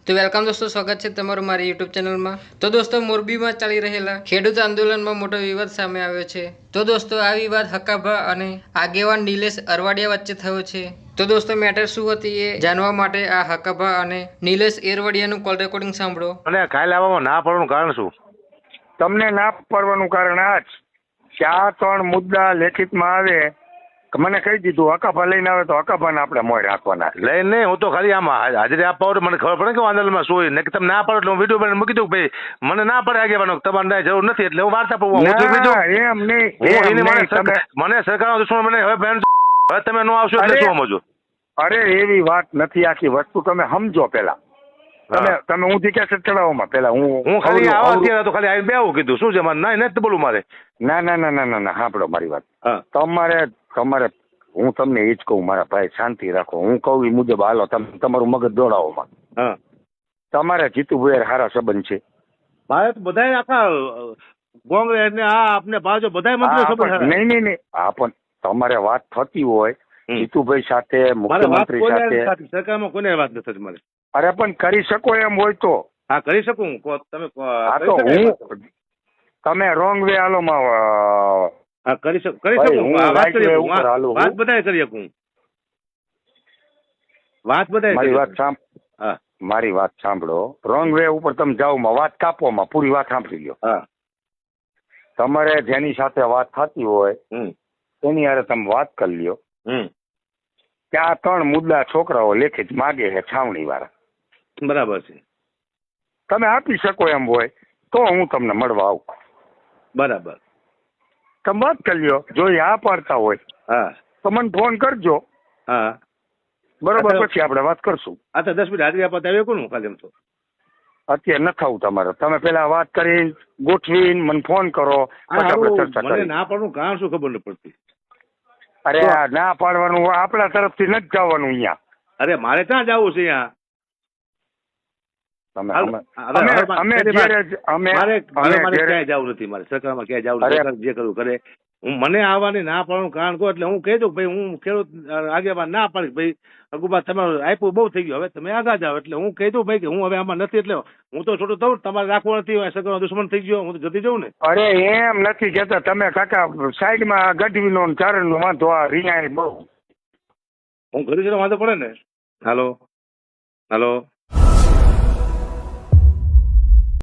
તો વેલકમ દોસ્તો, સ્વાગત છે તમારું મારી યુટ્યુબ ચેનલમાં। તો દોસ્તો, મોરબીમાં ચાલી રહેલા ખેડૂત આંદોલનમાં મોટો વિવાદ સામે આવ્યો છે। તો દોસ્તો, આ વિવાદ હકાભા અને આગેવાન નિલેશ અરવાડિયા વચ્ચે થયો છે। તો દોસ્તો, મેટર શું હતી એ જાણવા માટે આ હકાભા અને નિલેશ એરવડિયાનું કોલ રેકોર્ડિંગ સાંભળો। અને કાલે આવવામાં ના પડવાનું કારણ શું? તમને ના પડવાનું કારણ આ જ કે આ 3 મુદ્દા લેખિતમાં આવે, મને કહી દીધું હકાભા લઈને આવે તો હકાભાને આપણે મોય રાખવાના। લઈને નહીં, હું તો ખાલી આમાં હાજરી આપવા આવડે, મને ખબર પડે કે આંદોલનમાં શું હોય ને, કે તમે ના પડો એટલે હું વિડીયો બનાવીને મૂકી દઉં કે ભાઈ મને ના પડે આગેવાનો, તમારે જરૂર નથી એટલે હું વાર્તા પૂરું હું તો બીજું એમ નહીં, હું એમ એને નહીં, તમે મને સરકારનો દુશ્મન મને હવે બેન હવે તમે ન આવશો એટલે શું સમજો? અરે એવી વાત નથી, આખી વસ્તુ તમે સમજો પેલા। તમે ઊંધી કેસેટ ચડાવોમાં પેલા હું ખાલી આવા અત્યારે તો ખાલી આવીને બેવું કીધું શું છે મારે ના નથી બોલું મારે ના ના ના ના ના ના સાંભળો મારી વાત। તમારે તમારે હું તમને એ જ કહું મારા ભાઈ, શાંતિ રાખો, હું કહું એ મુજબ હાલો, તમે તમારું મગજ દોડાવોમાં। તમારે જીતુભાઈ સારા સંબંધ છે? મારે તો બધા આખા કોંગ્રેસ ને આ આપને ભાજપ બધા મંત્રીઓ સંબંધ નહીં નહીં નહીં, હા પણ તમારે વાત થતી હોય જીતુભાઈ સાથે, મુખ્યમંત્રી સાથે, સરકારમાં કોને વાત નથી મારે? અરે પણ કરી શકો એમ હોય તો હા કરી શકું તમે હા તો હું તમે રોંગ વે હાલો માં હા કરી શકું વાત બધાય કરી શકું વાત બધાય મારી વાત સાંભળો, રોંગ વે ઉપર તમે જાઓ માં વાત કાપોમાં પૂરી વાત સાંભળી લ્યો। હા તમારે જેની સાથે વાત થતી હોય તેની હારે તમે વાત કરી લ્યો કે આ 3 મુદ્દા છોકરાઓ લેખિત માગે છે છાવણી વાળા, બરાબર છે, તમે આપી શકો એમ હોય તો હું તમને મળવા આવું। બરાબર, તમે વાત કરી લ્યો, જો એ આ પાડતા હોય હા તો મને ફોન કરજો, હા બરોબર, પછી આપણે વાત કરશું। હા તો 10 મિનિટ હાજરી આપવા આવ્યો કોનું ખાલી એમ તો અત્યારે ન થવું તમારે, તમે પેલા વાત કરીને ગોઠવીને મને ફોન કરો પછી આપણે ચર્ચા મને કરીએ। ના પડવું કારણ શું ખબર નથી પડતી? અરે આ ના પાડવાનું આપણા તરફથી નથી જવાનું અહીંયા। અરે મારે ક્યાં જવું છે અહીંયા? ક્યાંય જવું નથી મારે, સરકારમાં ક્યાંય જવું નથી, સરકાર જે કરવું કરે। હું મને આવવાની ના પાડવાનું કારણ કહો એટલે હું કહી દઉં ભાઈ હું ખેડૂત આગેવાન ના પાડીશ ભાઈ અગુબા તમારું આપ્યું બહુ થઈ ગયું, હવે તમે આગળ જાઓ, એટલે હું કહી દઉં ભાઈ કે હું હવે આમાં નથી, એટલે હું તો છોટું થઉં, તમારે રાખવું નથી, સરકારનો દુશ્મન થઈ ગયો, હું તો જતી જઉં ને। અરે એમ નથી કેતા તમે કાકા, સાઈડમાં ગઢવીનો ચારણનો વાંધો, આ રિયા બહુ હું ઘરે જઈને વાંધો પડે ને। હાલો હાલો